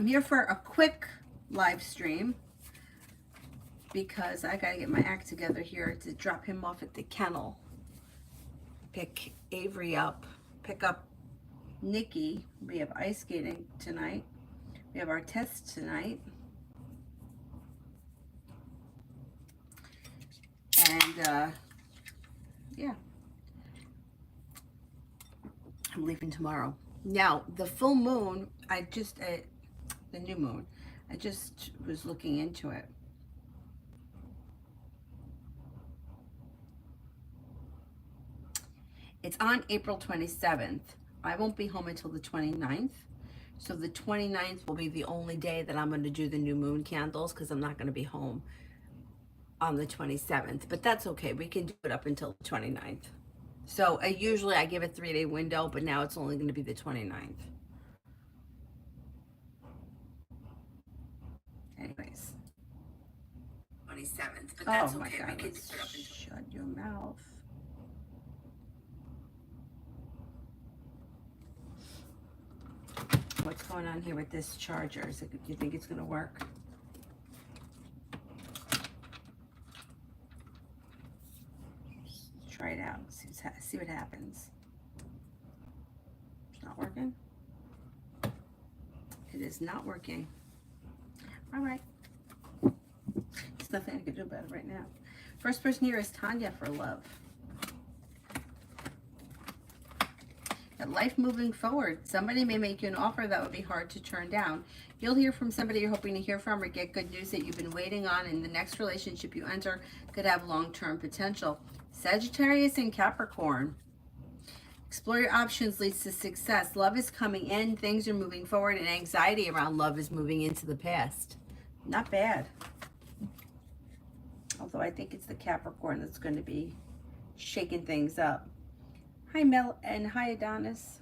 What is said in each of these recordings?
here for a quick live stream because I gotta get my act together here to drop him off at the kennel, pick Avery up, pick up Nikki. We have ice skating tonight. We have our test tonight. And yeah, I'm leaving tomorrow. Now, the full moon, the new moon, I just was looking into it. It's on April 27th. I won't be home until the 29th. So the 29th will be the only day that I'm going to do the new moon candles because I'm not going to be home on the 27th. But that's okay. We can do it up until the 29th. So usually I give a 3-day window, but now it's only going to be the 29th. Anyways. 27th. But that's okay. God, we can do it up until... Shut your mouth. What's going on here with this charger? Do you think it's going to work? Just try it out. See what happens. It's not working. It is not working. All right. There's nothing I can do about it right now. First person here is Tanya for love. At life moving forward, somebody may make you an offer that would be hard to turn down. You'll hear from somebody you're hoping to hear from or get good news that you've been waiting on, and the next relationship you enter could have long-term potential. Sagittarius and Capricorn. Explore your options leads to success. Love is coming in, things are moving forward, and anxiety around love is moving into the past. Not bad. Although I think it's the Capricorn that's going to be shaking things up. Hi, Mel, and hi, Adonis.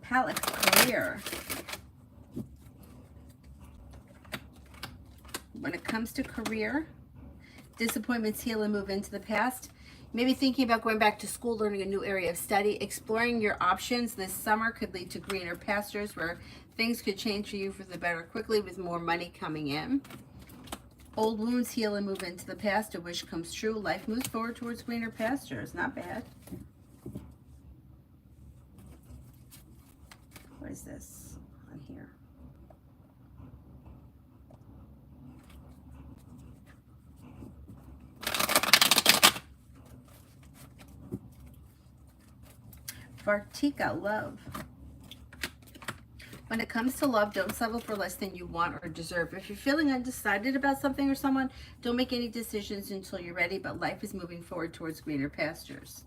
Palette career. When it comes to career, disappointments heal and move into the past. Maybe thinking about going back to school, learning a new area of study, exploring your options this summer could lead to greener pastures where things could change for you for the better quickly with more money coming in. Old wounds heal and move into the past. A wish comes true. Life moves forward towards greener pastures. Not bad. What is this on here? Vartika, love. When it comes to love, don't settle for less than you want or deserve. If you're feeling undecided about something or someone, don't make any decisions until you're ready, but life is moving forward towards greener pastures.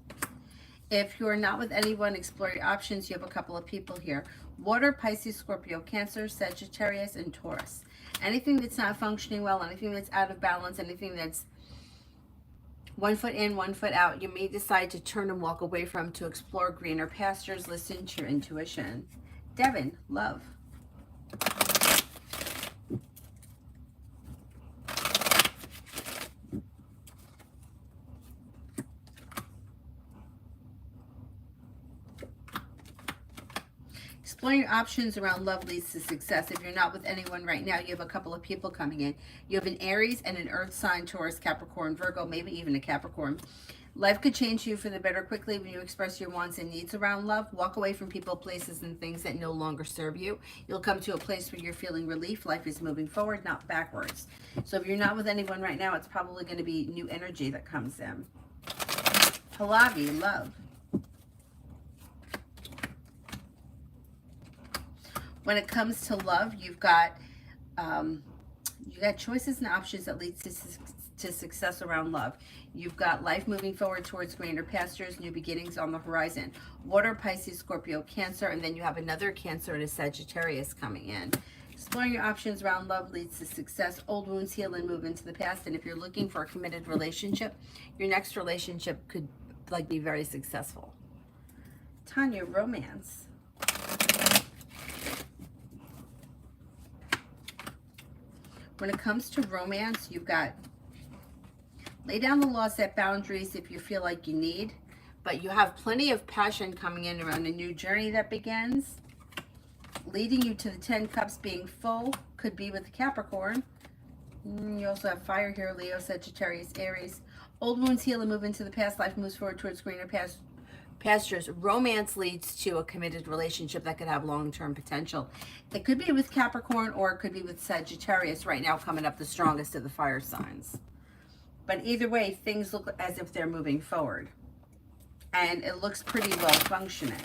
If you're not with anyone, explore your options. You have a couple of people here. Water, Pisces, Scorpio, Cancer, Sagittarius, and Taurus. Anything that's not functioning well, anything that's out of balance, anything that's 1 foot in, 1 foot out, you may decide to turn and walk away from to explore greener pastures. Listen to your intuition. Devin, love. Exploring your options around love leads to success. If you're not with anyone right now, you have a couple of people coming in. You have an Aries and an Earth sign, Taurus, Capricorn, Virgo, maybe even a Capricorn. Life could change you for the better quickly when you express your wants and needs around love. Walk away from people, places, and things that no longer serve you. You'll come to a place where you're feeling relief. Life is moving forward, not backwards. So if you're not with anyone right now, it's probably going to be new energy that comes in. Pallavi, love. When it comes to love, you've got choices and options that lead to success around love. You've got life moving forward towards greener pastures, new beginnings on the horizon. Water, Pisces, Scorpio, Cancer, and then you have another Cancer and a Sagittarius coming in. Exploring your options around love leads to success. Old wounds heal and move into the past. And if you're looking for a committed relationship, your next relationship could be very successful. Tanya, romance. When it comes to romance, you've got lay down the law, set boundaries if you feel like you need, but you have plenty of passion coming in around a new journey that begins, leading you to the 10 cups being full, could be with Capricorn. You also have fire here, Leo, Sagittarius, Aries. Old wounds heal and move into the past. Life moves forward towards greener pastures. Romance leads to a committed relationship that could have long-term potential. It could be with Capricorn or it could be with Sagittarius right now, coming up the strongest of the fire signs. But either way, things look as if they're moving forward. And it looks pretty well functioning.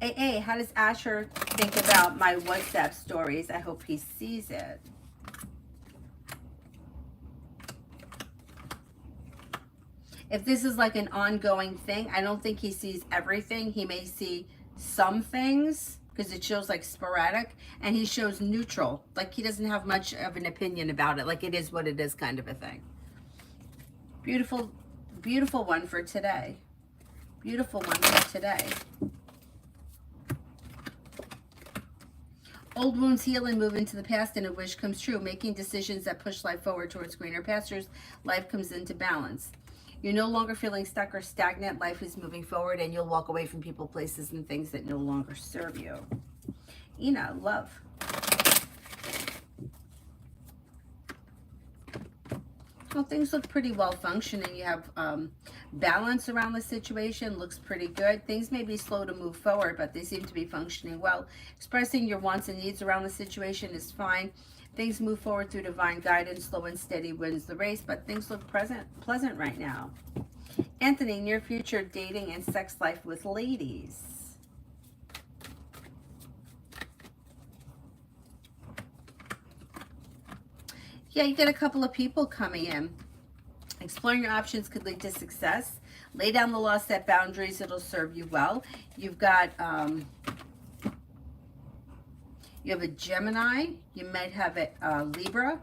AA, how does Asher think about my WhatsApp stories? I hope he sees it. If this is like an ongoing thing, I don't think he sees everything. He may see some things because it shows like sporadic, and he shows neutral. Like he doesn't have much of an opinion about it. Like it is what it is kind of a thing. Beautiful, beautiful one for today. Beautiful one for today. Old wounds heal and move into the past, and a wish comes true. Making decisions that push life forward towards greener pastures, life comes into balance. You're no longer feeling stuck or stagnant. Life is moving forward, and you'll walk away from people, places, and things that no longer serve you. Ina, love. Well, things look pretty well functioning. You have balance around the situation. Looks pretty good. Things may be slow to move forward, but they seem to be functioning well. Expressing your wants and needs around the situation is fine. Things move forward through divine guidance. Slow and steady wins the race, but things look pleasant right now. Anthony, near future dating and sex life with ladies. Yeah, you get a couple of people coming in. Exploring your options could lead to success. Lay down the law, set boundaries. It'll serve you well. You've got, you have a Gemini. You might have a Libra.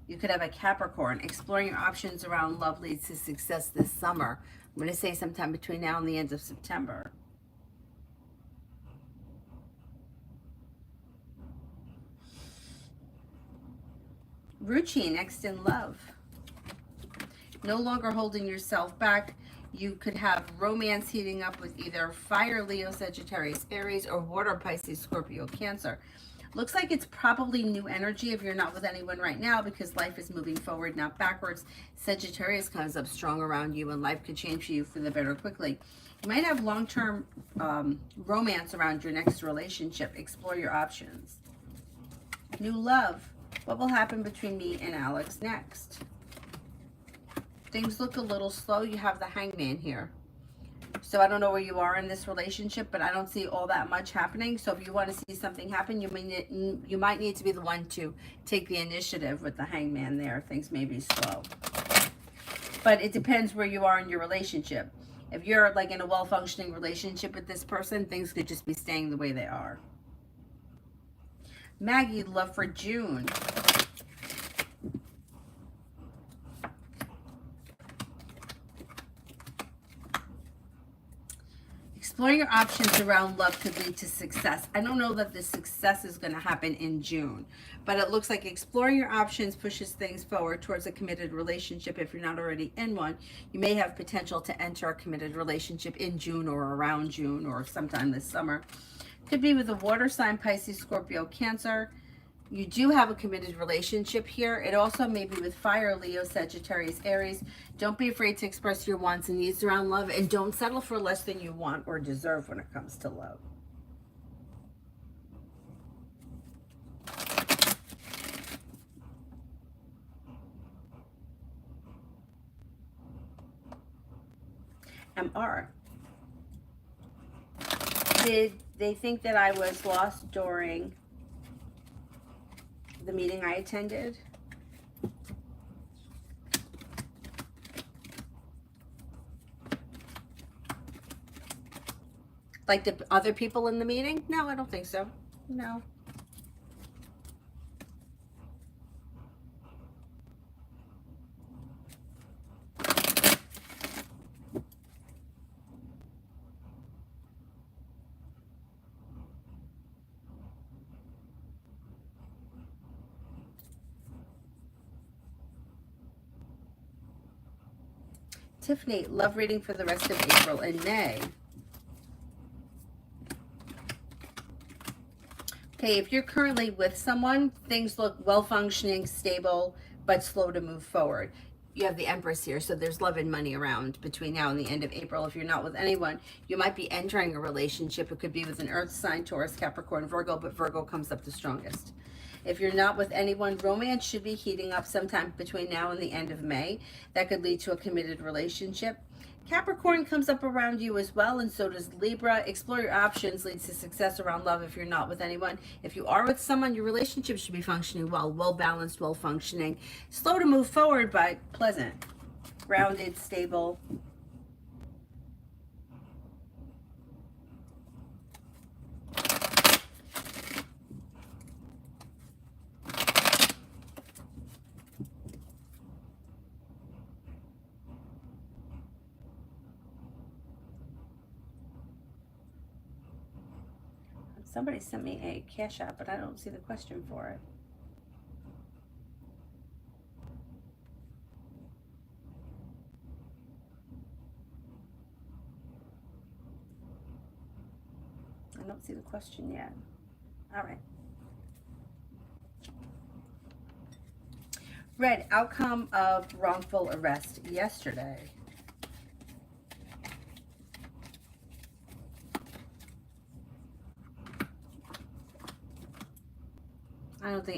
You could have a Capricorn. Exploring your options around love leads to success this summer. I'm going to say sometime between now and the end of September. Ruchi, next in love. No longer holding yourself back. You could have romance heating up with either fire, Leo, Sagittarius, Aries, or water, Pisces, Scorpio, Cancer. Looks like it's probably new energy if you're not with anyone right now, because life is moving forward, not backwards. Sagittarius comes up strong around you, and life could change for you for the better quickly. You might have long-term romance around your next relationship. Explore your options. New love. What will happen between me and Alex next? Things look a little slow. You have the Hangman here. So I don't know where you are in this relationship, but I don't see all that much happening. So if you want to see something happen, you might need to be the one to take the initiative with the Hangman there. Things may be slow. But it depends where you are in your relationship. If you're like in a well-functioning relationship with this person, things could just be staying the way they are. Maggie, love for June. Exploring your options around love could lead to success. I don't know that the success is going to happen in June, but it looks like exploring your options pushes things forward towards a committed relationship. If you're not already in one, you may have potential to enter a committed relationship in June or around June or sometime this summer. Could be with a water sign, Pisces, Scorpio, Cancer. You do have a committed relationship here. It also may be with fire, Leo, Sagittarius, Aries. Don't be afraid to express your wants and needs around love, and don't settle for less than you want or deserve when it comes to love. MR. Did they think that I was lost during the meeting I attended? Like the other people in the meeting? No, I don't think so. No. Tiffany, love reading for the rest of April and May. Okay, if you're currently with someone, things look well-functioning, stable, but slow to move forward. You have the Empress here, so there's love and money around between now and the end of April. If you're not with anyone, you might be entering a relationship. It could be with an Earth sign, Taurus, Capricorn, Virgo, but Virgo comes up the strongest. If you're not with anyone, romance should be heating up sometime between now and the end of May. That could lead to a committed relationship. Capricorn comes up around you as well, and so does Libra. Explore your options, leads to success around love if you're not with anyone. If you are with someone, your relationship should be functioning well balanced, well functioning. Slow to move forward, but pleasant. Grounded, stable. Somebody sent me a Cash App, but I don't see the question for it. I don't see the question yet. All right. Red, outcome of wrongful arrest yesterday.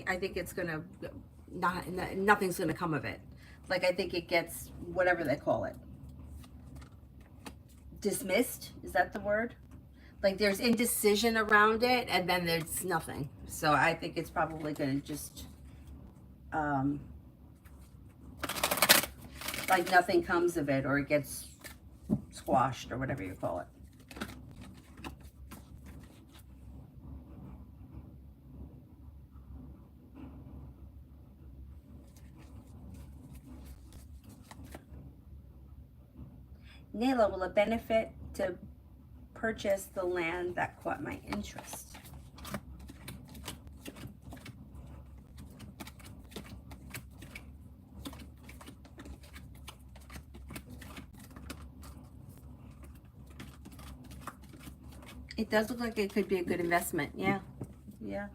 I think it's gonna, nothing's gonna come of it. Like, I think it gets, whatever they call it, dismissed, is that the word? Like, there's indecision around it, and then there's nothing. So I think it's probably gonna just, like, nothing comes of it, or it gets squashed, or whatever you call it. Nayla, will it benefit to purchase the land that caught my interest? It does look like it could be a good investment. Yeah. Yeah.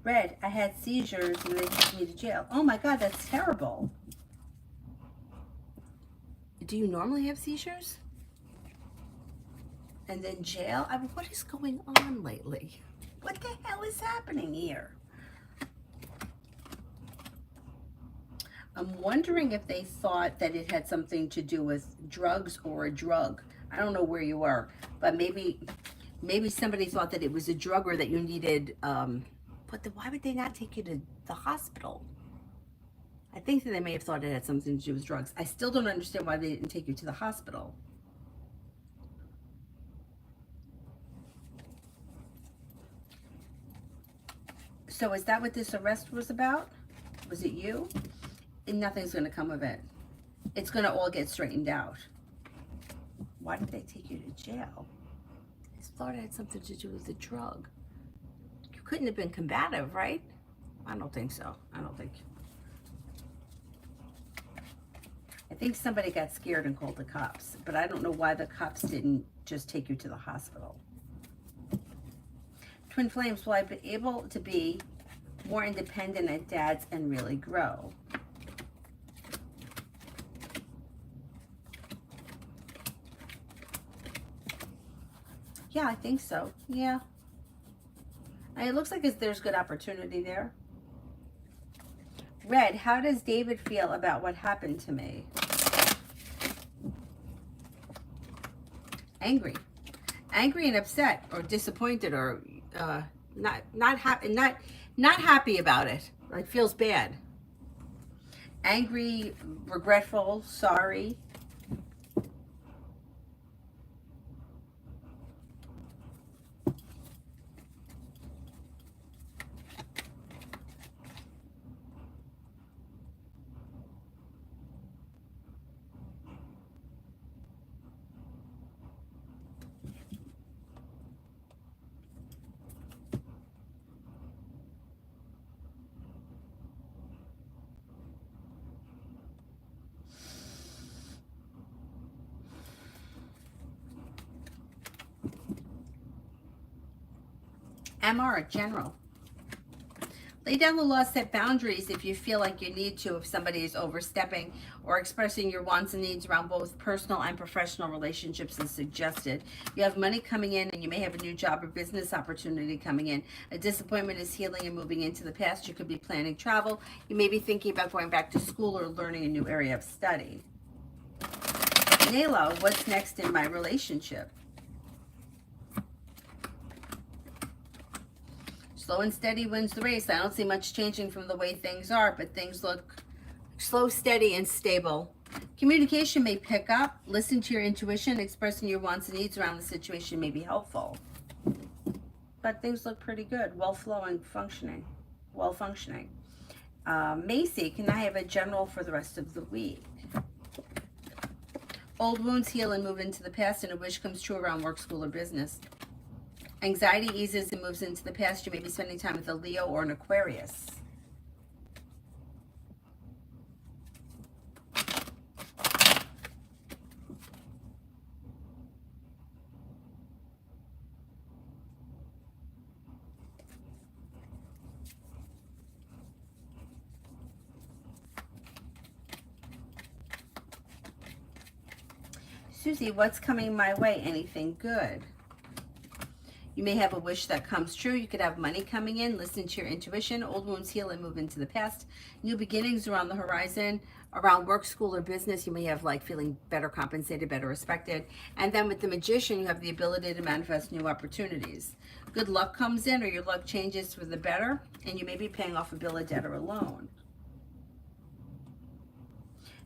Red, I had seizures and they took me to jail. Oh my God, that's terrible. Do you normally have seizures? And then jail? I mean, what is going on lately? What the hell is happening here? I'm wondering if they thought that it had something to do with drugs or a drug. I don't know where you are, but maybe somebody thought that it was a drug or that you needed, but why would they not take you to the hospital? I think that they may have thought it had something to do with drugs. I still don't understand why they didn't take you to the hospital. So is that what this arrest was about? Was it you? And nothing's going to come of it. It's going to all get straightened out. Why did they take you to jail? I thought it had something to do with the drug. You couldn't have been combative, right? I don't think so. I think somebody got scared and called the cops, but I don't know why the cops didn't just take you to the hospital. Twin Flames, will I be able to be more independent at Dad's and really grow? Yeah, I think so. Yeah. And it looks like there's good opportunity there. Red, how does David feel about what happened to me? Angry and upset, or disappointed, or not happy about it. Like, feels bad. Angry, regretful, sorry. MR, general. Lay down the law, set boundaries if you feel like you need to, if somebody is overstepping or expressing your wants and needs around both personal and professional relationships is suggested. You have money coming in and you may have a new job or business opportunity coming in. A disappointment is healing and moving into the past. You could be planning travel. You may be thinking about going back to school or learning a new area of study. Nalo, what's next in my relationship? Slow and steady wins the race. I don't see much changing from the way things are, but things look slow, steady, and stable. Communication may pick up. Listen to your intuition. Expressing your wants and needs around the situation may be helpful. But things look pretty good. Well-flowing, functioning. Well-functioning. Macy, can I have a general for the rest of the week? Old wounds heal and move into the past, and a wish comes true around work, school, or business. Anxiety eases and moves into the past. You may be spending time with a Leo or an Aquarius. Susie, what's coming my way? Anything good? You may have a wish that comes true. You could have money coming in. Listen to your intuition. Old wounds heal and move into the past. New beginnings are on the horizon. Around work, school, or business, you may have like feeling better compensated, better respected. And then with the Magician, you have the ability to manifest new opportunities. Good luck comes in, or your luck changes for the better, and you may be paying off a bill of debt or a loan.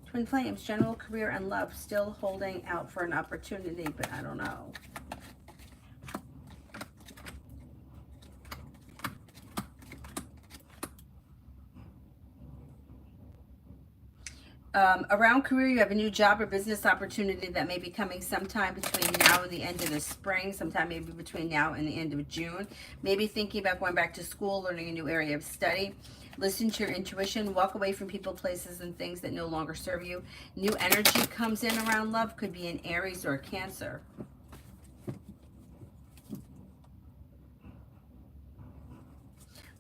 Twin Flames, general, career, and love. Still holding out for an opportunity, but I don't know. Around career, you have a new job or business opportunity that may be coming sometime between now and the end of the spring, sometime maybe between now and the end of June. Maybe thinking about going back to school, learning a new area of study. Listen to your intuition. Walk away from people, places, and things that no longer serve you. New energy comes in around love. Could be an Aries or a Cancer.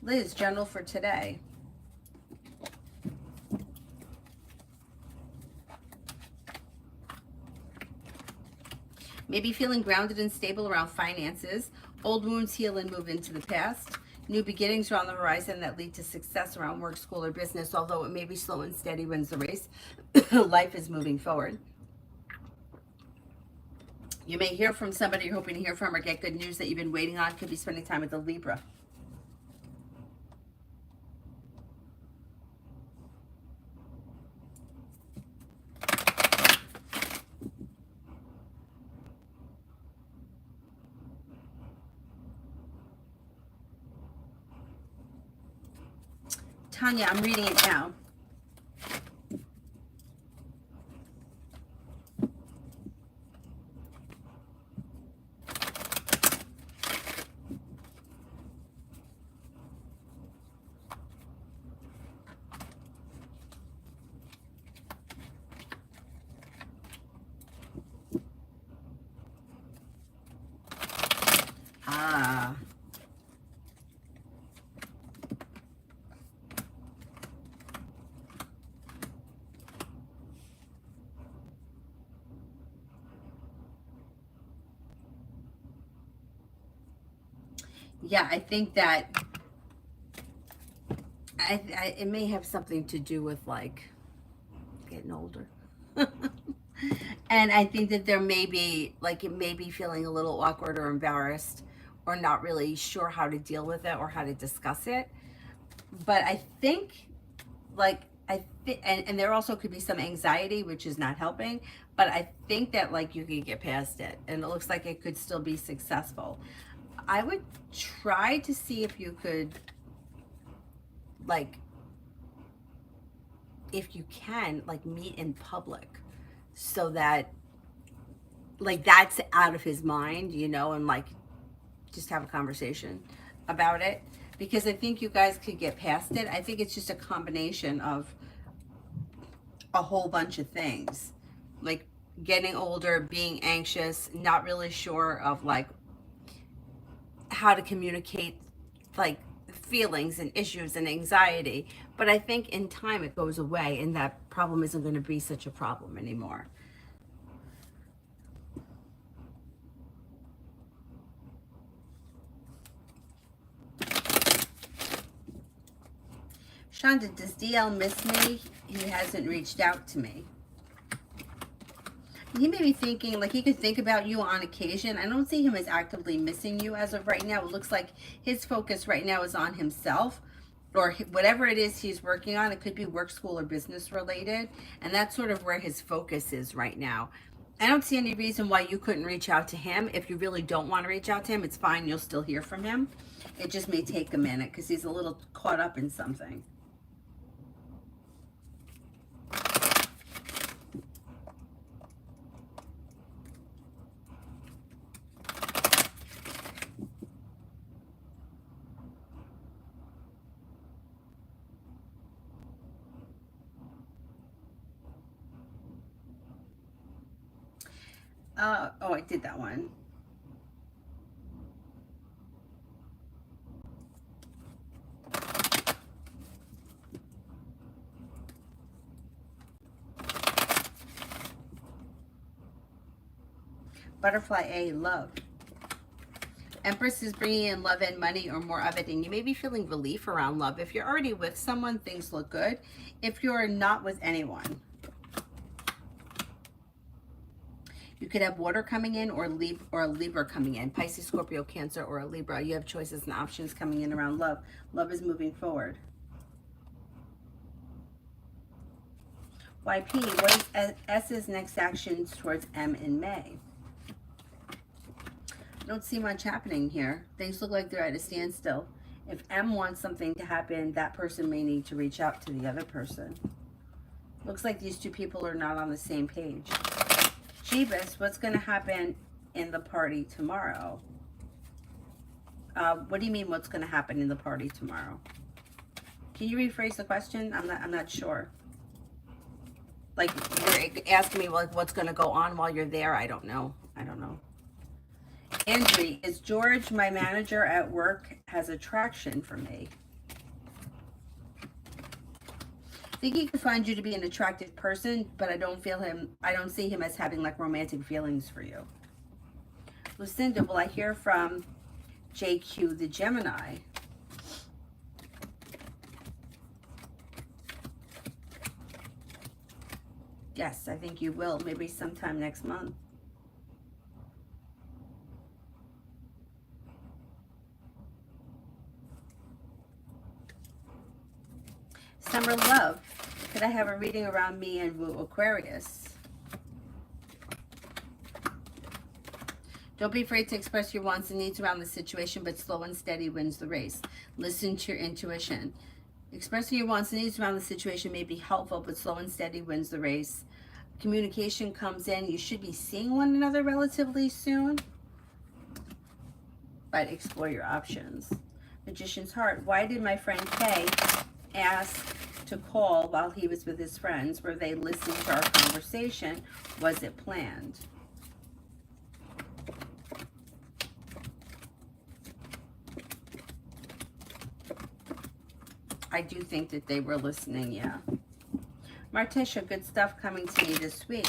Liz, general for today. Maybe feeling grounded and stable around finances. Old wounds heal and move into the past. New beginnings are on the horizon that lead to success around work, school, or business. Although it may be slow and steady wins the race, life is moving forward. You may hear from somebody you're hoping to hear from or get good news that you've been waiting on. Could be spending time with the Libra. Tanya, I'm reading it now. Yeah, I think that it may have something to do with like getting older. And I think that there may be like, it may be feeling a little awkward or embarrassed or not really sure how to deal with it or how to discuss it. But I think like, and there also could be some anxiety, which is not helping, but I think that like you could get past it and it looks like it could still be successful. I would try to see if you could, like, if you can, like, meet in public so that, like, that's out of his mind, you know, and, like, just have a conversation about it. Because I think you guys could get past it. I think it's just a combination of a whole bunch of things. Like, getting older, being anxious, not really sure of, like, how to communicate like feelings and issues and anxiety. But I think in time it goes away and that problem isn't going to be such a problem anymore. Shonda, does DL miss me? He hasn't reached out to me. He may be thinking, like he could think about you on occasion. I don't see him as actively missing you as of right now. It looks like his focus right now is on himself or whatever it is he's working on. It could be work, school, or business related. And that's sort of where his focus is right now. I don't see any reason why you couldn't reach out to him. If you really don't want to reach out to him, it's fine. You'll still hear from him. It just may take a minute because he's a little caught up in something. Oh, I did that one. Butterfly A, love. Empress is bringing in love and money or more of it, and you may be feeling relief around love. If you're already with someone, things look good. If you're not with anyone, you could have water coming in or a Libra coming in. Pisces, Scorpio, Cancer, or a Libra. You have choices and options coming in around love. Love is moving forward. YP, what is S's next actions towards M in May? I don't see much happening here. Things look like they're at a standstill. If M wants something to happen, that person may need to reach out to the other person. Looks like these two people are not on the same page. Jeebus, what's going to happen in the party tomorrow? What do you mean what's going to happen in the party tomorrow? Can you rephrase the question? I'm not sure. Like you're asking me like what's going to go on while you're there? I don't know. Andrew, is George, my manager at work, has attraction for me? I think he could find you to be an attractive person, but I don't see him as having like romantic feelings for you. Lucinda, will I hear from JQ the Gemini? Yes, I think you will, maybe sometime next month. Summer love. Could I have a reading around me and Woo Aquarius? Don't be afraid to express your wants and needs around the situation, but slow and steady wins the race. Listen to your intuition. Expressing your wants and needs around the situation may be helpful, but slow and steady wins the race. Communication comes in. You should be seeing one another relatively soon, but explore your options. Magician's heart. Why did my friend Kay ask to call while he was with his friends? Were they listening to our conversation? Was it planned? I do think that they were listening, yeah. Martisha, good stuff coming to you this week.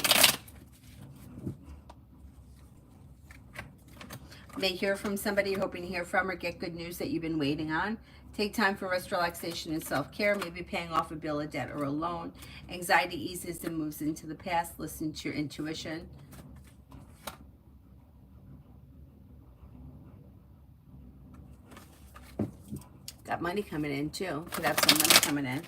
May hear from somebody you're hoping to hear from or get good news that you've been waiting on. Take time for rest, relaxation, and self-care. Maybe paying off a bill, a debt, or a loan. Anxiety eases and moves into the past. Listen to your intuition. Got money coming in too. Could have some money coming in.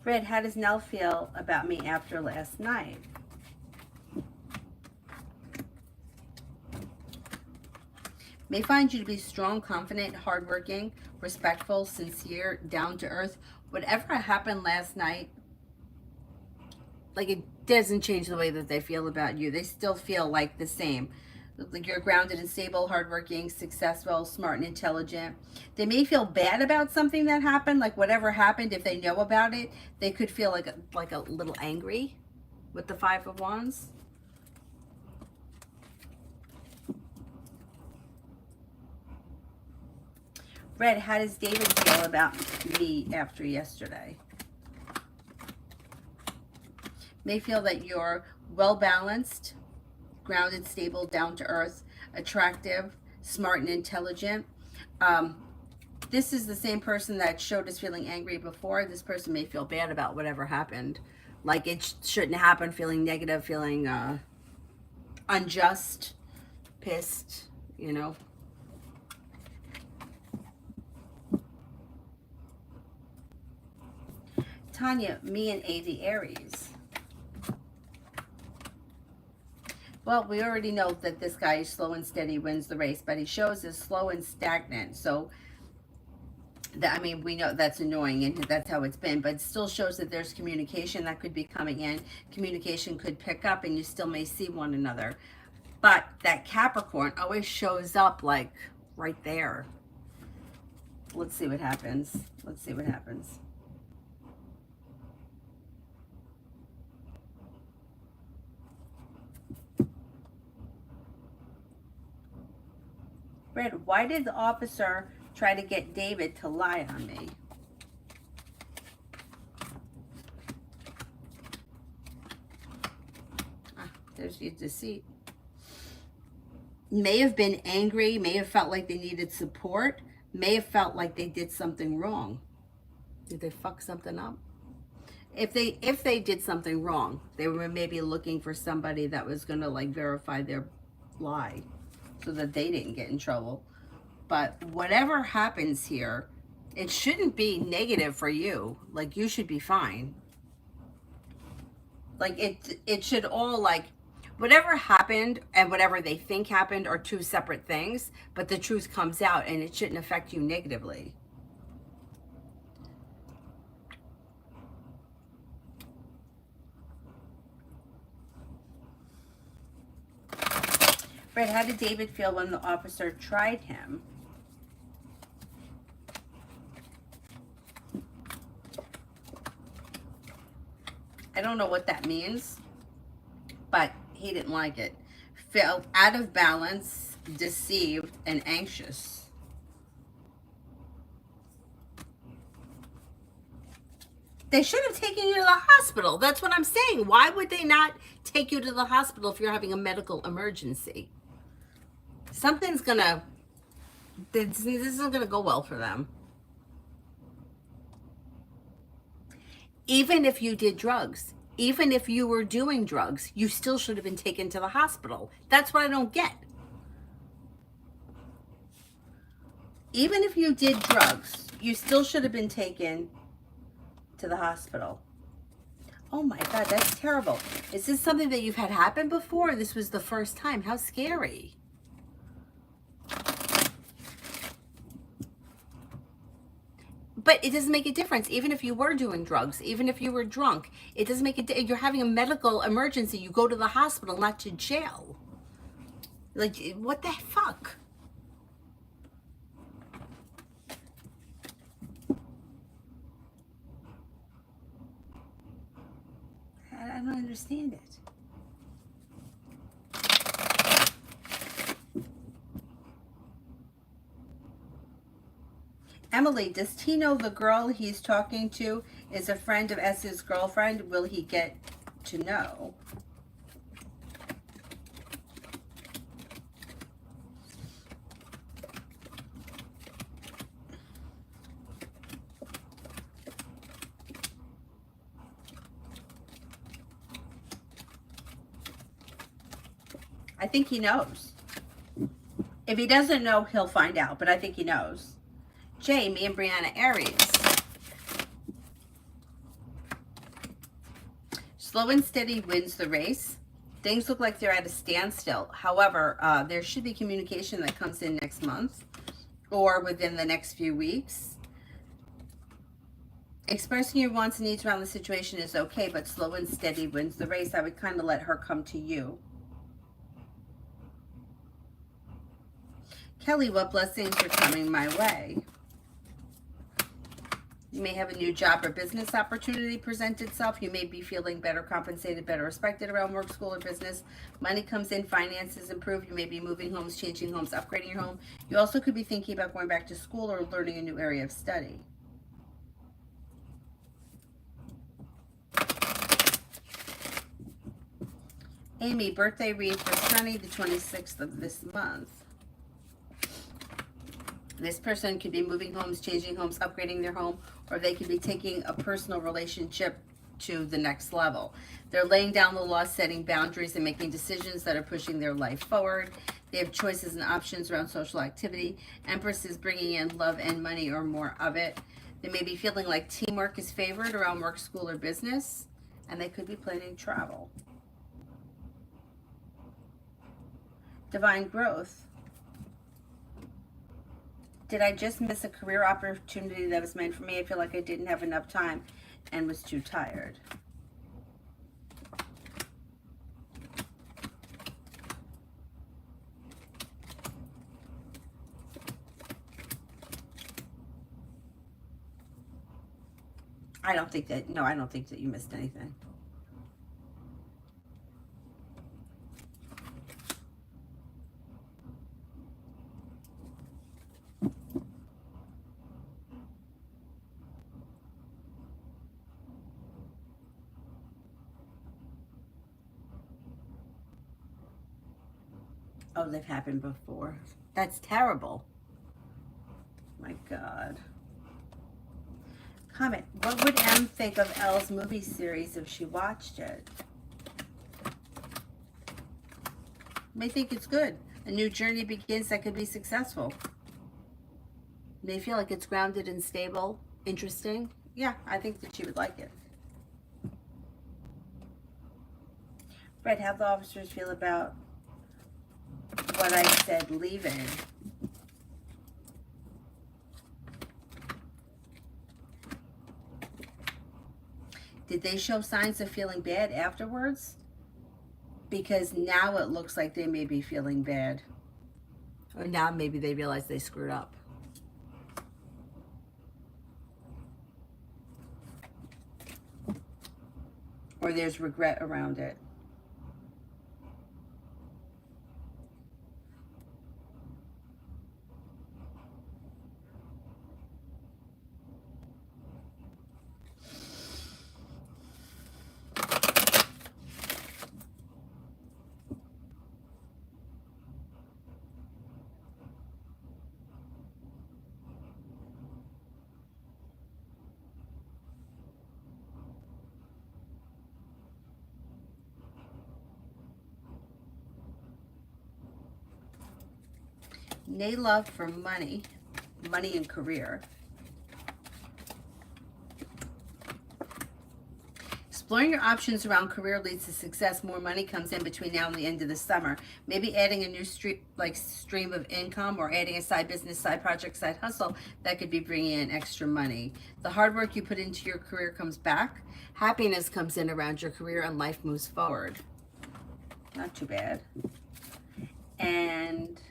Fred, how does Nell feel about me after last night? May find you to be strong, confident, hardworking, respectful, sincere, down to earth. Whatever happened last night, like it doesn't change the way that they feel about you. They still feel like the same. Like you're grounded and stable, hardworking, successful, smart and intelligent. They may feel bad about something that happened, like whatever happened. If they know about it, they could feel like a little angry. with the Five of Wands. Red, how does David feel about me after yesterday? May feel that you're well-balanced, grounded, stable, down-to-earth, attractive, smart, and intelligent. This is the same person that showed us feeling angry before. This person may feel bad about whatever happened. Like it shouldn't happen, feeling negative, feeling unjust, pissed, you know. Tanya, me and A, the Aries. Well, we already know that this guy is slow and steady, wins the race, but he shows as slow and stagnant. So, that, I mean, we know that's annoying, and that's how it's been, but it still shows that there's communication that could be coming in. Communication could pick up, and you still may see one another. But that Capricorn always shows up, like, right there. Let's see what happens. Let's see what happens. Red, why did the officer try to get David to lie on me? There's your deceit. May have been angry, may have felt like they needed support, may have felt like they did something wrong. Did they fuck something up? If they did something wrong, they were maybe looking for somebody that was going to like verify their lie so that they didn't get in trouble. But whatever happens here, it shouldn't be negative for you. Like, you should be fine. Like, it should all, like, whatever happened and whatever they think happened are two separate things, but the truth comes out and it shouldn't affect you negatively. Fred, how did David feel when the officer tried him? I don't know what that means, but he didn't like it. Felt out of balance, deceived, and anxious. They should have taken you to the hospital. That's what I'm saying. Why would they not take you to the hospital if you're having a medical emergency? Something's gonna, this isn't gonna go well for them. Even if you did drugs, even if you were doing drugs, you still should have been taken to the hospital. That's what I don't get. Even if you did drugs, you still should have been taken to the hospital. Oh my God, that's terrible. Is this something that you've had happen before? Or this was the first time? How scary. But it doesn't make a difference. Even if you were doing drugs, even if you were drunk, it doesn't make a you're having a medical emergency. You go to the hospital, not to jail. Like, what the fuck? I don't understand it. Emily, does T know the girl he's talking to is a friend of S's girlfriend? Will he get to know? I think he knows. If he doesn't know, he'll find out, but I think he knows. Jay, me and Brianna, Aries. Slow and steady wins the race. Things look like they're at a standstill. However, there should be communication that comes in next month or within the next few weeks. Expressing your wants and needs around the situation is okay, but slow and steady wins the race. I would kind of let her come to you. Kelly, what blessings are coming my way? may have a new job or business opportunity present itself. You may be feeling better compensated, better respected around work, school, or business. Money comes in, finances improve. You may be moving homes, changing homes, upgrading your home. You also could be thinking about going back to school or learning a new area of study. Amy, birthday read for Sunny, the 26th of this month. This person could be moving homes, changing homes, upgrading their home, or they could be taking a personal relationship to the next level. They're laying down the law, setting boundaries, and making decisions that are pushing their life forward. They have choices and options around social activity. Empress is bringing in love and money or more of it. They may be feeling like teamwork is favored around work, school, or business, and they could be planning travel. Divine growth. Did I just miss a career opportunity that was meant for me? I feel like I didn't have enough time and was too tired. I don't think that you missed anything. Oh, they've happened before. That's terrible. My God. Comment. What would M think of Elle's movie series if she watched it? May think it's good. A new journey begins that could be successful. May feel like it's grounded and stable, interesting. Yeah, I think that she would like it. Right, how the officers feel about what I said leaving. Did they show signs of feeling bad afterwards? Because now it looks like they may be feeling bad. Or now maybe they realize they screwed up. Or there's regret around it. Nay love for money and career. Exploring your options around career leads to success. More money comes in between now and the end of the summer. Maybe adding a new stream of income, or adding a side business, side project, side hustle that could be bringing in extra money. The hard work you put into your career comes back. Happiness comes in around your career and life moves forward. Not too bad. And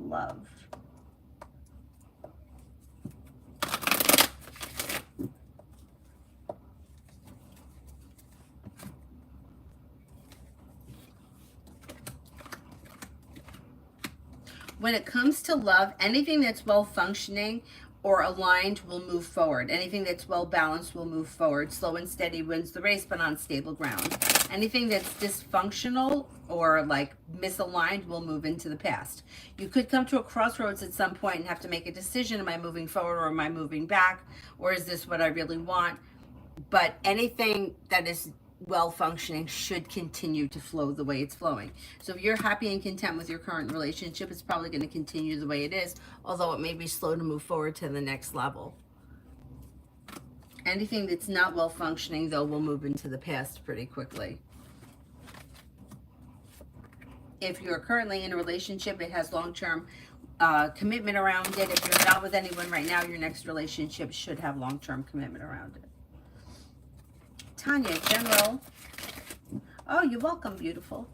love. When it comes to love, anything that's well functioning or aligned will move forward. Anything that's well balanced will move forward. Slow and steady wins the race, but on stable ground. Anything that's dysfunctional or like misaligned will move into the past. You could come to a crossroads at some point and have to make a decision. Am I moving forward or am I moving back? Or is this what I really want? But anything that is well functioning should continue to flow the way it's flowing. So if you're happy and content with your current relationship, it's probably going to continue the way it is, although it may be slow to move forward to the next level. Anything that's not well functioning, though, will move into the past pretty quickly. If you're currently in a relationship, it has long-term commitment around it. If you're not with anyone right now, your next relationship should have long-term commitment around it. Tanya, general. Oh, you're welcome, beautiful.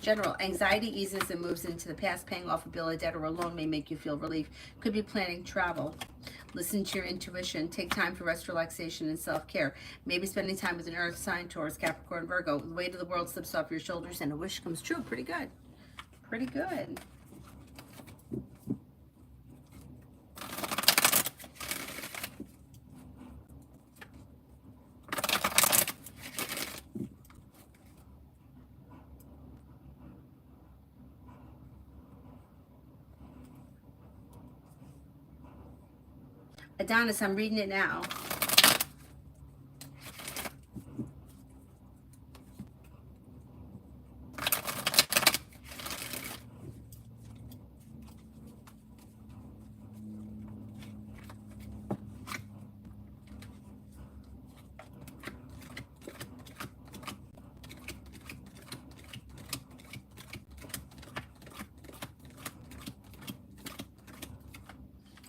General, anxiety eases and moves into the past. Paying off a bill, a debt, or a loan may make you feel relief. Could be planning travel. Listen to your intuition. Take time for rest, relaxation, and self-care. Maybe spending time with an earth sign, Taurus, Capricorn, Virgo. The weight of the world slips off your shoulders and a wish comes true. Pretty good. Pretty good. Adonis, I'm reading it now.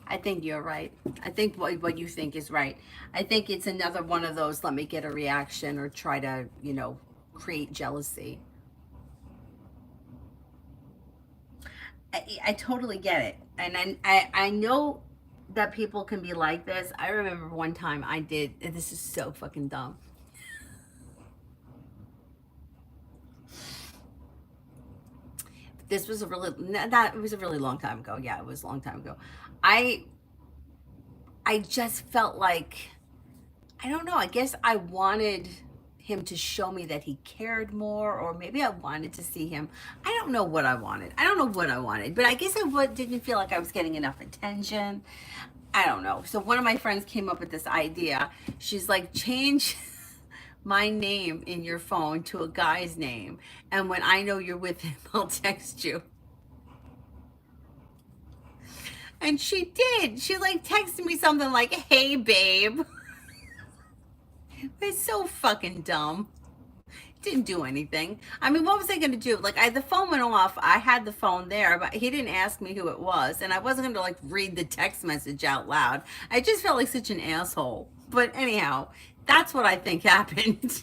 I think you're right. I think what you think is right. I think it's another one of those, let me get a reaction or try to, you know, create jealousy. I totally get it. And I know that people can be like this. I remember one time I did, and this is so fucking dumb. This was a really, that it was a really long time ago. Yeah, it was a long time ago. I I just felt like, I don't know, I guess I wanted him to show me that he cared more, or maybe I wanted to see him. I don't know what I wanted. I don't know what I wanted, but I guess I didn't feel like I was getting enough attention. I don't know. So one of my friends came up with this idea. She's like, change my name in your phone to a guy's name, and when I know you're with him, I'll text you. And she did. She like texted me something like, hey babe. It's so fucking dumb. Didn't do anything. I mean, what was I gonna do? Like, the phone went off. I had the phone there, but he didn't ask me who it was, and I wasn't gonna like read the text message out loud. I just felt like such an asshole. But anyhow, that's what I think happened.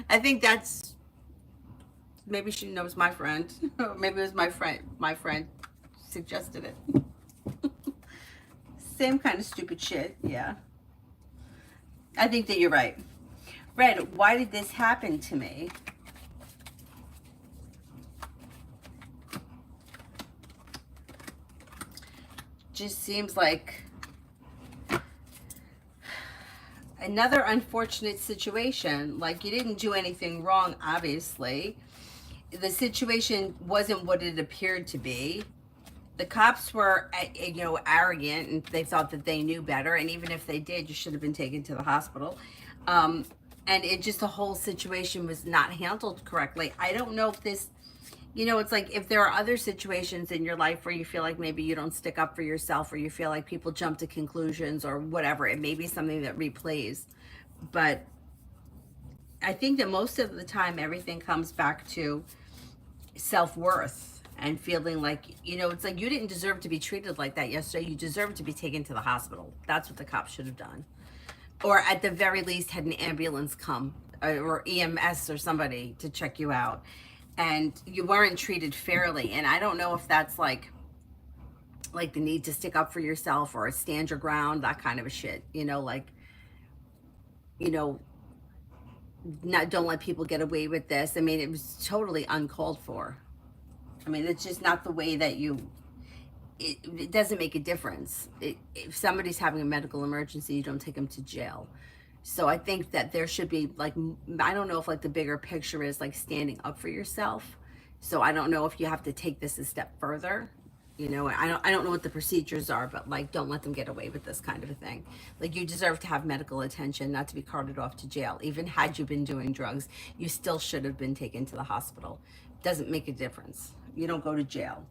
I think that's, maybe she knows my friend, or maybe it was my friend. My friend suggested it. Same kind of stupid shit. Yeah. I think that you're right. Red, why did this happen to me? Just seems like another unfortunate situation. Like, you didn't do anything wrong, obviously. The situation wasn't what it appeared to be. The cops were, you know, arrogant, and they thought that they knew better. And even if they did, you should have been taken to the hospital. And it just, the whole situation was not handled correctly. I don't know if this, you know, it's like, if there are other situations in your life where you feel like maybe you don't stick up for yourself, or you feel like people jump to conclusions or whatever, it may be something that replays. But I think that most of the time, everything comes back to self-worth and feeling like, you know, it's like, you didn't deserve to be treated like that yesterday. You deserve to be taken to the hospital. That's what the cops should have done. Or at the very least, had an ambulance come, or EMS or somebody to check you out. And you weren't treated fairly. And I don't know if that's like the need to stick up for yourself or stand your ground, that kind of a shit. You know, like, you know, don't let people get away with this. I mean, it was totally uncalled for. I mean, it's just not the way that it doesn't make a difference. If somebody's having a medical emergency, you don't take them to jail. So I think that there should be, like, I don't know if like the bigger picture is like standing up for yourself. So I don't know if you have to take this a step further. You know, I don't know what the procedures are, but like, don't let them get away with this kind of a thing. Like, you deserve to have medical attention, not to be carted off to jail. Even had you been doing drugs, you still should have been taken to the hospital. Doesn't make a difference. You don't go to jail.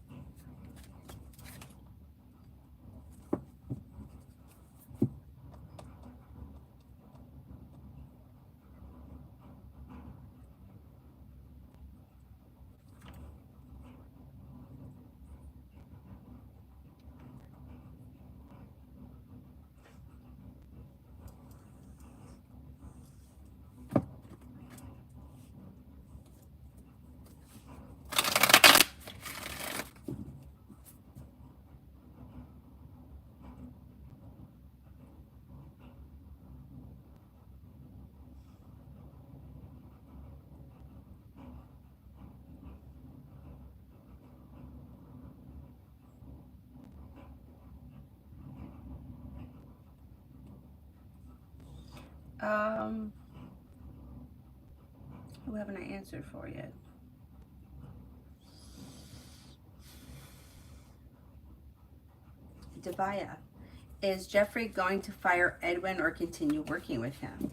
Um, who haven't I answered for yet? Devaya. Is Jeffrey going to fire Edwin or continue working with him?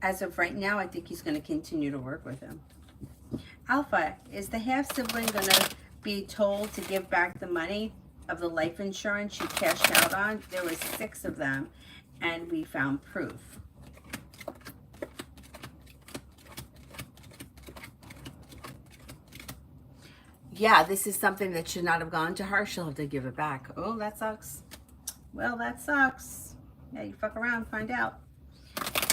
As of right now, I think he's going to continue to work with him. Alpha, is the half sibling going to be told to give back the money of the life insurance you cashed out on? There was 6 of them, and we found proof. Yeah, this is something that should not have gone to her. She'll have to give it back. Oh, that sucks. Well, that sucks. Yeah, you fuck around, find out.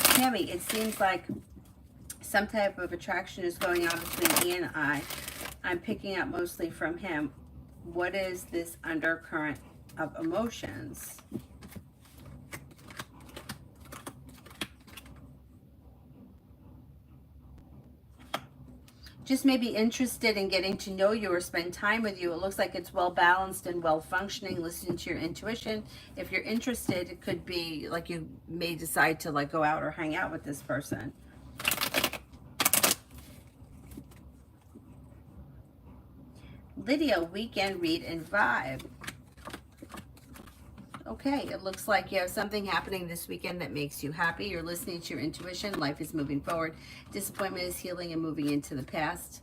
Tammy, it seems like some type of attraction is going on between he and I. I'm picking up mostly from him. What is this undercurrent of emotions? Just maybe interested in getting to know you or spend time with you. It looks like it's well balanced and well functioning. Listen to your intuition. If you're interested, it could be like you may decide to like go out or hang out with this person. Lydia, weekend read and vibe. Okay, it looks like you have something happening this weekend that makes you happy. You're listening to your intuition. Life is moving forward. Disappointment is healing and moving into the past.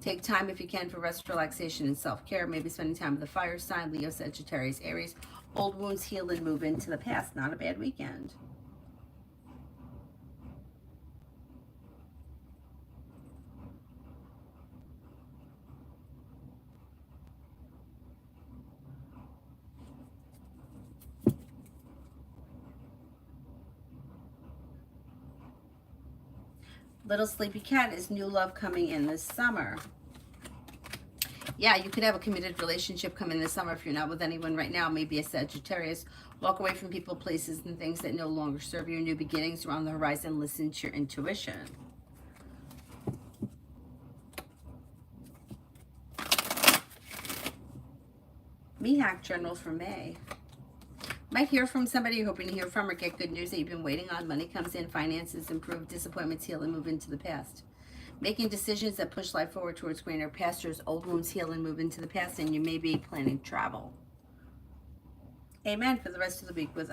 Take time if you can for rest, relaxation, and self-care. Maybe spending time with the fire sign, Leo, Sagittarius, Aries. Old wounds heal and move into the past. Not a bad weekend. Little Sleepy Cat, is new love coming in this summer? Yeah, you could have a committed relationship come in this summer if you're not with anyone right now. Maybe a Sagittarius. Walk away from people, places, and things that no longer serve you. New beginnings are on the horizon. Listen to your intuition. Mihak journal for May. Might hear from somebody you're hoping to hear from or get good news that you've been waiting on. Money comes in, finances improve, disappointments heal and move into the past. Making decisions that push life forward towards greener pastures. Old wounds heal and move into the past, and you may be planning travel. Amen for the rest of the week with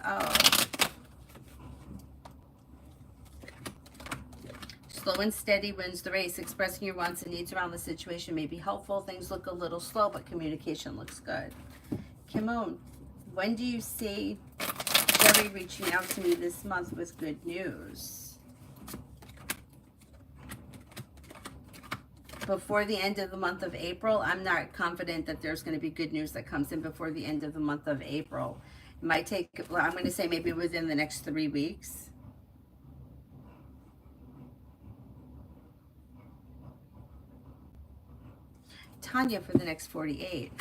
Slow and steady wins the race. Expressing your wants and needs around the situation may be helpful. Things look a little slow, but communication looks good. Kimon, when do you see Jerry reaching out to me this month with good news? Before the end of the month of April. I'm not confident that there's going to be good news that comes in before the end of the month of April. It might take, well, I'm going to say maybe within the next 3 weeks. Tanya for the next 48.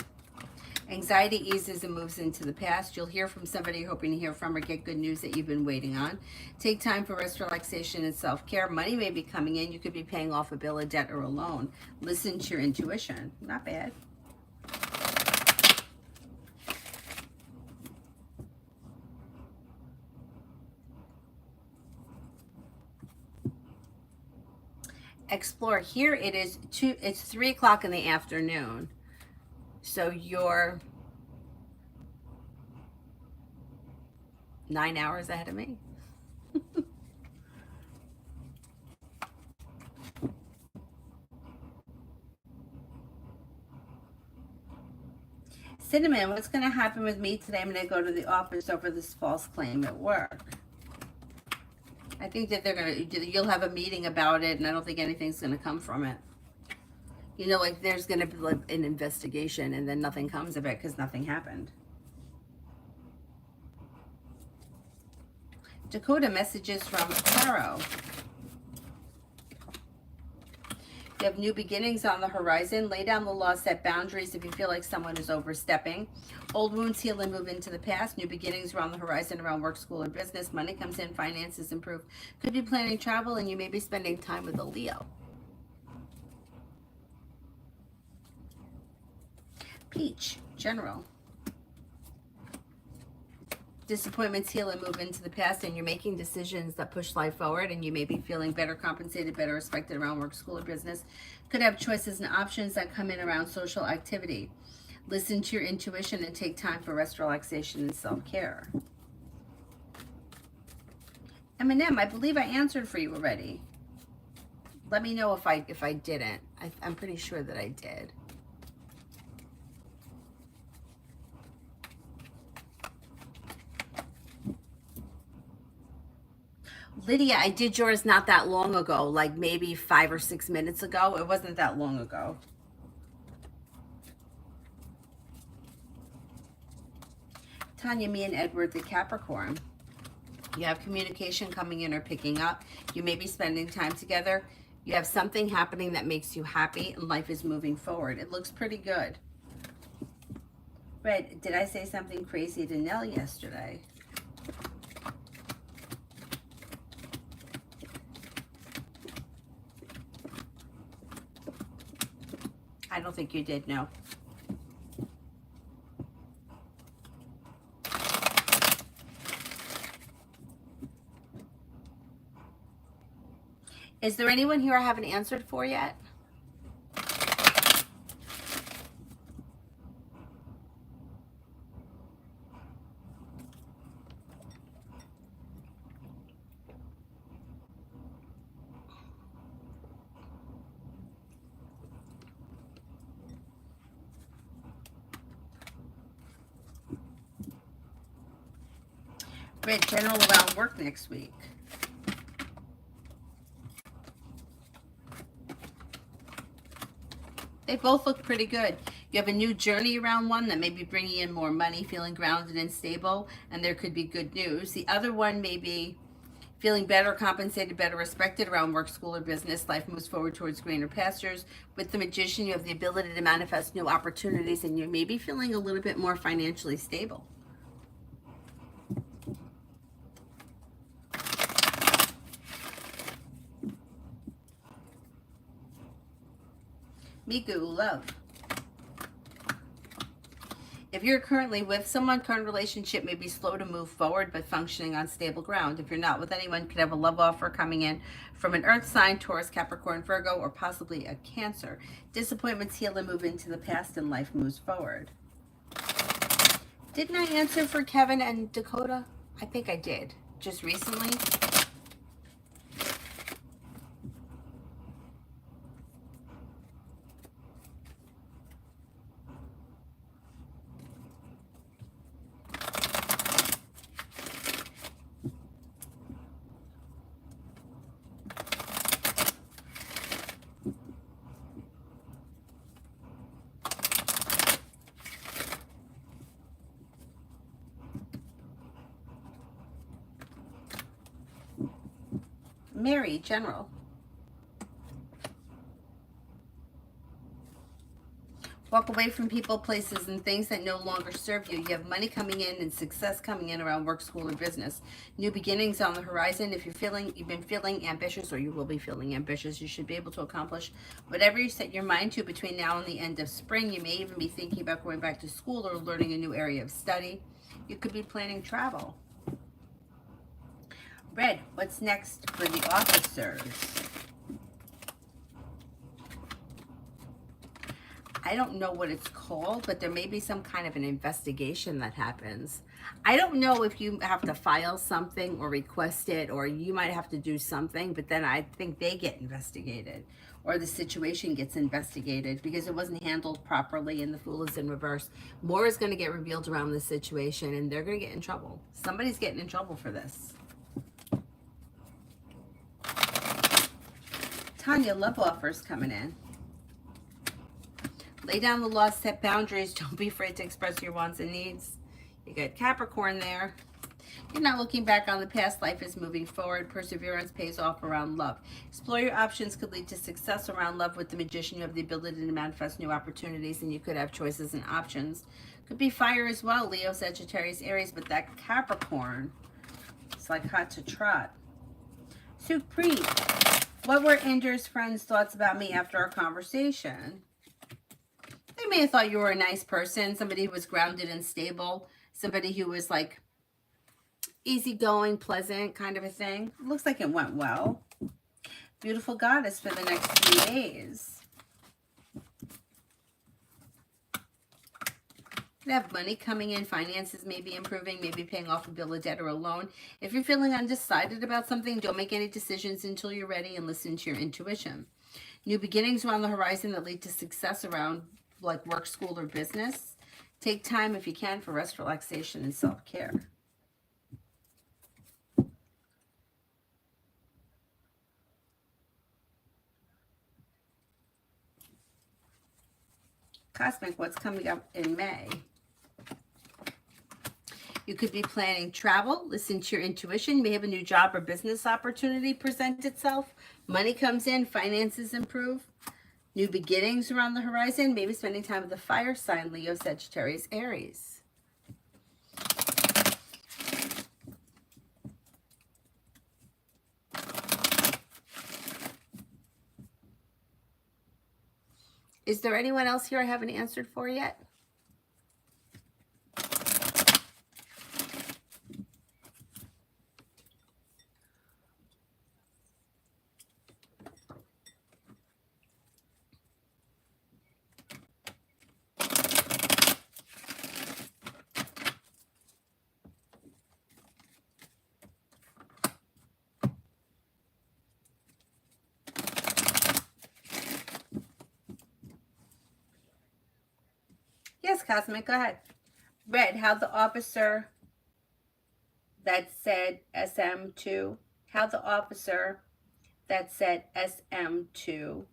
Anxiety eases and moves into the past. You'll hear from somebody you're hoping to hear from or get good news that you've been waiting on. Take time for rest, relaxation, and self-care. Money may be coming in. You could be paying off a bill, a debt, or a loan. Listen to your intuition. Not bad. Explore. Here it is it's 3 o'clock in the afternoon. So you're 9 hours ahead of me. Cinnamon, what's going to happen with me today? I'm going to go to the office over this false claim at work. I think that you'll have a meeting about it, and I don't think anything's going to come from it. You know, like there's going to be like an investigation and then nothing comes of it because nothing happened. Dakota, messages from Tarot. You have new beginnings on the horizon. Lay down the law, set boundaries if you feel like someone is overstepping. Old wounds heal and move into the past. New beginnings are on the horizon around work, school, or business. Money comes in, finances improve. Could be planning travel, and you may be spending time with a Leo. Peach, general. Disappointments heal and move into the past, and you're making decisions that push life forward, and you may be feeling better compensated, better respected around work, school, or business. Could have choices and options that come in around social activity. Listen to your intuition and take time for rest, relaxation, and self-care. Eminem, I believe I answered for you already. Let me know if I didn't. I'm pretty sure that I did. Lydia, I did yours not that long ago, like maybe 5 or 6 minutes ago. It wasn't that long ago. Tanya, me and Edward, the Capricorn. You have communication coming in or picking up. You may be spending time together. You have something happening that makes you happy, and life is moving forward. It looks pretty good. Red, did I say something crazy to Nell yesterday? I don't think you did, no. Is there anyone here I haven't answered for yet? Red, general around work next week. They both look pretty good. You have a new journey around one that may be bringing in more money, feeling grounded and stable, and there could be good news. The other one may be feeling better compensated, better respected around work, school, or business. Life moves forward towards greener pastures. With the Magician, you have the ability to manifest new opportunities, and you may be feeling a little bit more financially stable. Migu, love. If you're currently with someone, current relationship may be slow to move forward, but functioning on stable ground. If you're not with anyone, could have a love offer coming in from an earth sign, Taurus, Capricorn, Virgo, or possibly a Cancer. Disappointments heal and move into the past, and life moves forward. Didn't I answer for Kevin and Dakota? I think I did, just recently. Mary, general. Walk away from people, places, and things that no longer serve you. You have money coming in and success coming in around work, school, or business. New beginnings on the horizon. If you've been feeling ambitious, or you will be feeling ambitious, you should be able to accomplish whatever you set your mind to between now and the end of spring. You may even be thinking about going back to school or learning a new area of study. You could be planning travel. Red, what's next for the officers? I don't know what it's called, but there may be some kind of an investigation that happens. I don't know if you have to file something or request it, or you might have to do something, but then I think they get investigated, or the situation gets investigated because it wasn't handled properly and the Fool is in reverse. More is going to get revealed around this situation, and they're going to get in trouble. Somebody's getting in trouble for this. Tanya, love offers coming in. Lay down the law, set boundaries. Don't be afraid to express your wants and needs. You got Capricorn there. You're not looking back on the past. Life is moving forward. Perseverance pays off around love. Explore your options could lead to success around love. With the Magician, you have the ability to manifest new opportunities, and you could have choices and options. Could be fire as well. Leo, Sagittarius, Aries, but that Capricorn, it's like hot to trot. Supreet, what were Ender's friends' thoughts about me after our conversation? They may have thought you were a nice person, somebody who was grounded and stable, somebody who was like easygoing, pleasant kind of a thing. It looks like it went well. Beautiful goddess for the next 3 days. You have money coming in, finances may be improving, maybe paying off a bill of debt or a loan. If you're feeling undecided about something, don't make any decisions until you're ready and listen to your intuition. New beginnings are on the horizon that lead to success around like work, school, or business. Take time if you can for rest, relaxation, and self-care. Cosmic, what's coming up in May? You could be planning travel. Listen to your intuition. You may have a new job or business opportunity present itself. Money comes in, finances improve. New beginnings are on the horizon. Maybe spending time with the fire sign, Leo, Sagittarius, Aries. Is there anyone else here I haven't answered for yet? Yes, Cosmic, go ahead. Red, how the officer that said SM2, how the officer that said SM2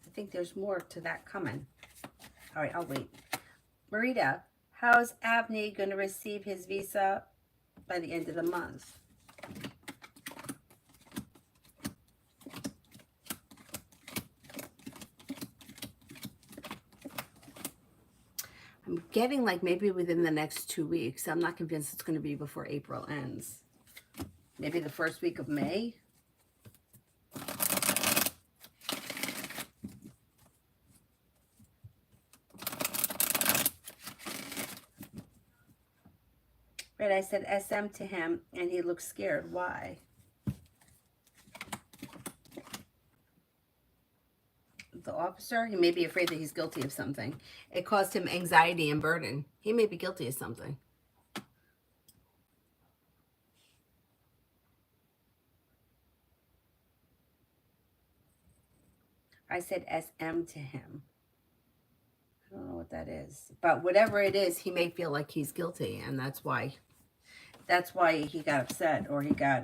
I think there's more to that coming. All right, I'll wait. Marita, how's Abney going to receive his visa by the end of the month? I'm getting like maybe within the next 2 weeks. I'm not convinced it's going to be before April ends. Maybe the first week of May. Right, I said SM to him, and he looked scared. Why? The officer, he may be afraid that he's guilty of something. It caused him anxiety and burden. He may be guilty of something. I said SM to him. I don't know what that is. But whatever it is, he may feel like he's guilty, and that's why he got upset, or he got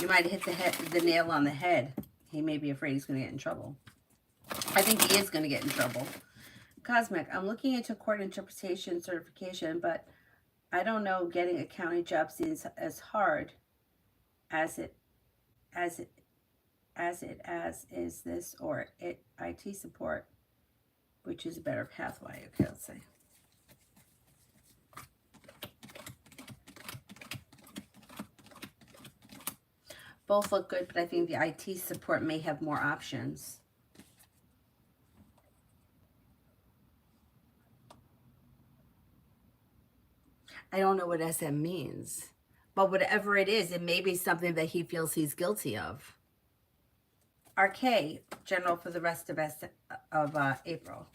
you might have hit the nail on the head. He may be afraid he's going to get in trouble. I think he is going to get in trouble. Cosmic, I'm looking into court interpretation certification, but I don't know, getting a county job seems as hard as is this, or IT support, which is a better pathway. Okay, let's see. Both look good, but I think the IT support may have more options. I don't know what SM means, but whatever it is, it may be something that he feels he's guilty of. RK, general for the rest of April.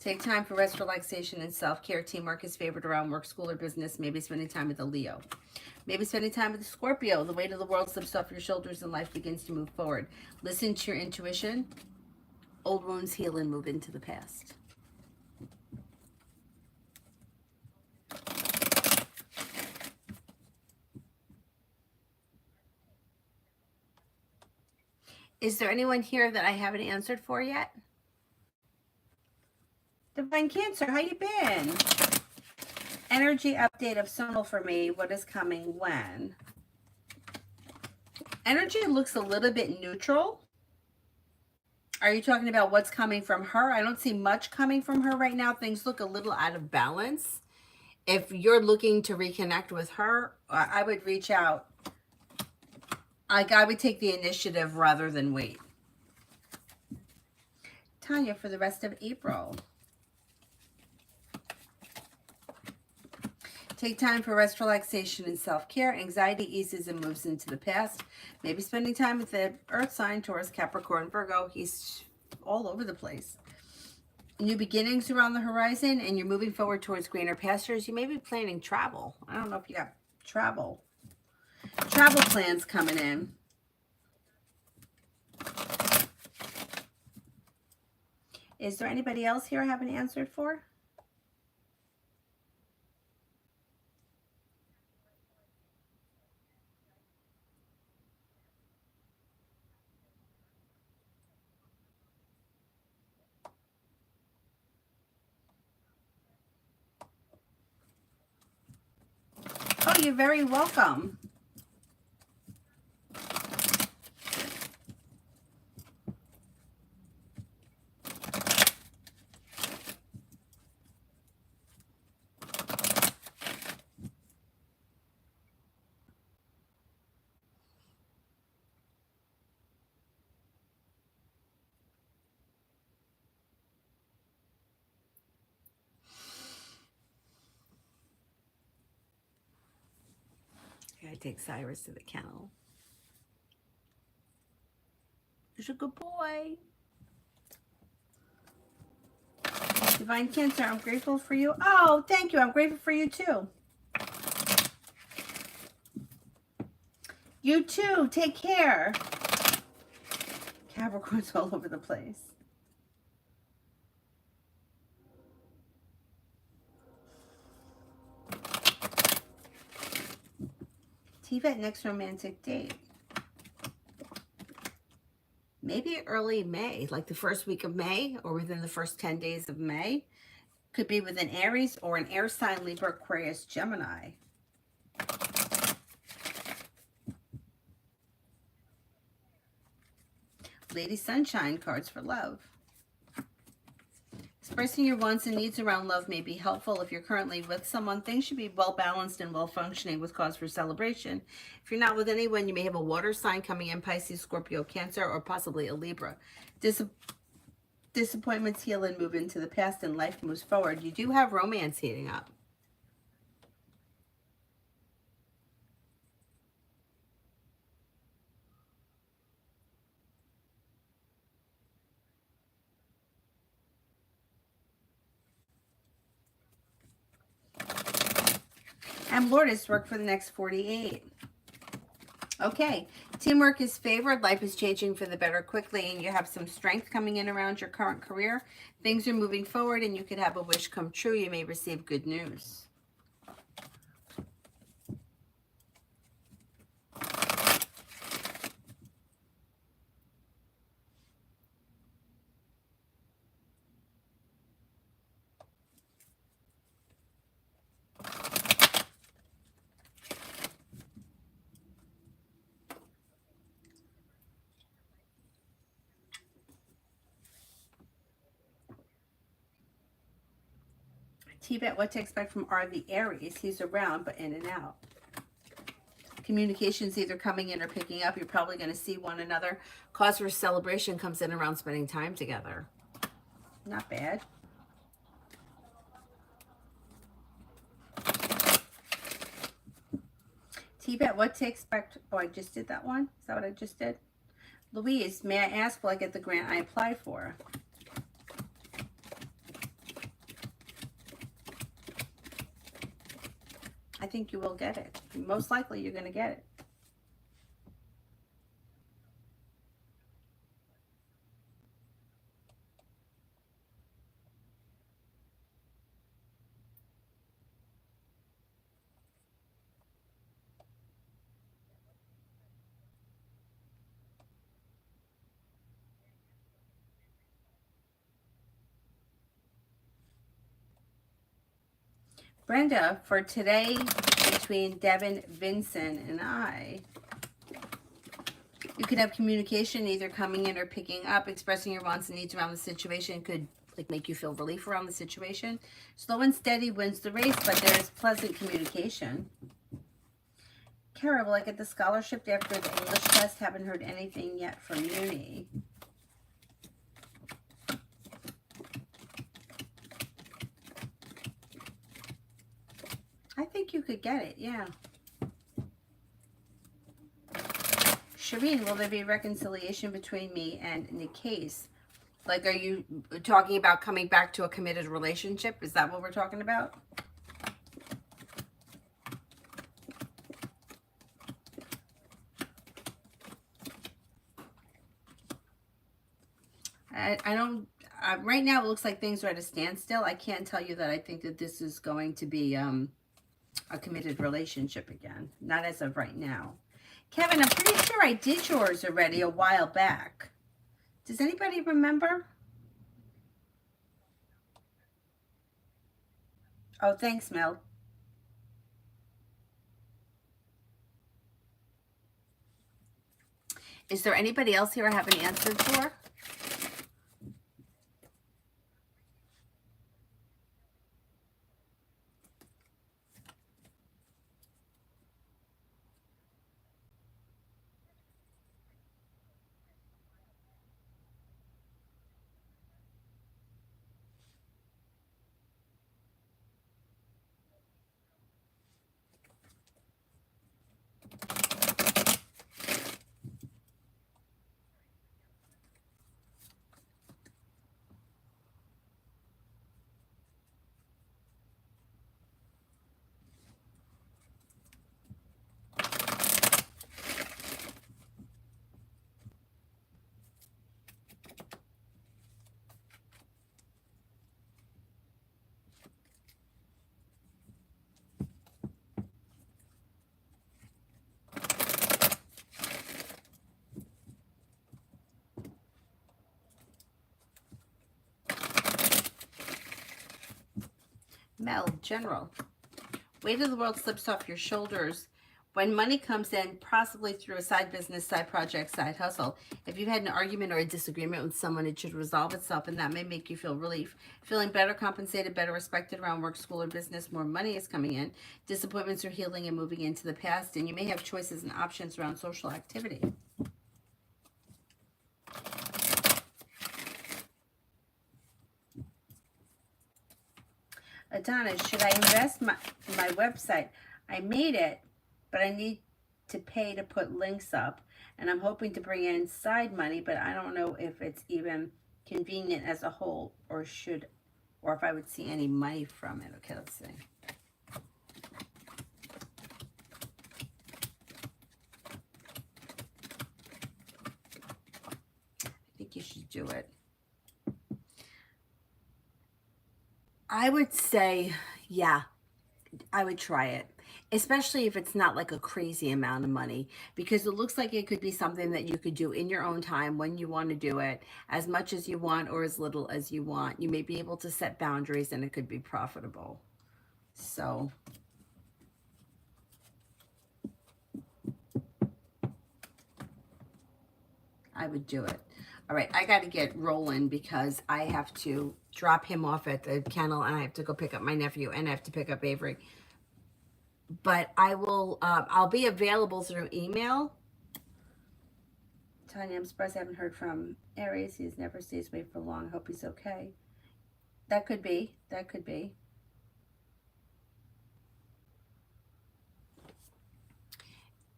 Take time for rest, relaxation, and self-care. Teamwork is favored around work, school, or business. Maybe spending time with a Leo. Maybe spending time with a Scorpio. The weight of the world slips off your shoulders and life begins to move forward. Listen to your intuition. Old wounds heal and move into the past. Is there anyone here that I haven't answered for yet? Divine Cancer, how you been? Energy update of Sonal for me. What is coming when? Energy looks a little bit neutral. Are you talking about what's coming from her? I don't see much coming from her right now. Things look a little out of balance. If you're looking to reconnect with her, I would reach out. I would take the initiative rather than wait. Tanya, for the rest of April. Take time for rest, relaxation, and self-care. Anxiety eases and moves into the past. Maybe spending time with the earth sign, Taurus, Capricorn, Virgo. He's all over the place. New beginnings are on the horizon, and you're moving forward towards greener pastures. You may be planning travel. I don't know if you got travel plans coming in. Is there anybody else here I haven't answered for? Oh, you're very welcome. I gotta take Cyrus to the kennel. He's a good boy. Divine Cancer, I'm grateful for you. Oh, thank you. I'm grateful for you too. You too. Take care. Capricorn's all over the place. Tibet, next romantic date. Maybe early May, like the first week of May or within the first 10 days of May. Could be with an Aries or an air sign, Libra, Aquarius, Gemini. Lady Sunshine, cards for love. Expressing your wants and needs around love may be helpful. If you're currently with someone, things should be well balanced and well functioning with cause for celebration. If you're not with anyone, you may have a water sign coming in, Pisces, Scorpio, Cancer, or possibly a Libra. Disappointments heal and move into the past, and life moves forward. You do have romance heating up. And Lourdes, work for the next 48. Okay, teamwork is favored. Life is changing for the better quickly, and you have some strength coming in around your current career. Things are moving forward, and you could have a wish come true. You may receive good news. Tibet, what to expect from R the Aries. He's around, but in and out. Communications either coming in or picking up. You're probably going to see one another. Cause for celebration comes in around spending time together. Not bad. Tibet, what to expect? Oh, I just did that one. Is that what I just did? Louise, may I ask, will I get the grant I applied for? I think you will get it. Most likely you're going to get it. Brenda, for today, between Devin, Vincent, and I, you could have communication either coming in or picking up. Expressing your wants and needs around the situation could like make you feel relief around the situation. Slow and steady wins the race, but there's pleasant communication. Kara, will I get the scholarship after the English test? Haven't heard anything yet from uni. I think you could get it, yeah. Shireen, will there be reconciliation between me and Nick Case? Like, are you talking about coming back to a committed relationship? Is that what we're talking about? I don't, right now it looks like things are at a standstill. I can't tell you that I think that this is going to be a committed relationship again. Not as of right now. Kevin, I'm pretty sure I did yours already a while back. Does anybody remember? Oh, thanks, Mel. Is there anybody else here I haven't answered for? Mel, general. Weight of the world slips off your shoulders when money comes in, possibly through a side business, side project, side hustle. If you've had an argument or a disagreement with someone, it should resolve itself, and that may make you feel relief. Feeling better compensated, better respected around work, school, or business, more money is coming in. Disappointments are healing and moving into the past, and you may have choices and options around social activity. Adana, should I invest my website? I made it, but I need to pay to put links up, and I'm hoping to bring in side money, but I don't know if it's even convenient as a whole, or if I would see any money from it. Okay, let's see. I think you should do it. I would say, yeah, I would try it, especially if it's not like a crazy amount of money, because it looks like it could be something that you could do in your own time when you want to do it, as much as you want or as little as you want. You may be able to set boundaries and it could be profitable. So I would do it. All right, I got to get rolling because I have to drop him off at the kennel and I have to go pick up my nephew and I have to pick up Avery. But I will, I'll be available through email. Tanya, I'm surprised I haven't heard from Aries. He never stays away for long. Hope he's okay. That could be. That could be.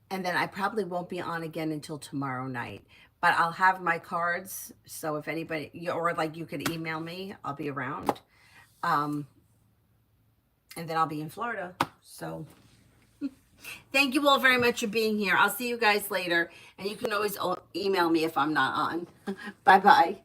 And then I probably won't be on again until tomorrow night. But I'll have my cards. So if anybody, or like you could email me, I'll be around. And then I'll be in Florida. So thank you all very much for being here. I'll see you guys later. And you can always email me if I'm not on. Bye-bye.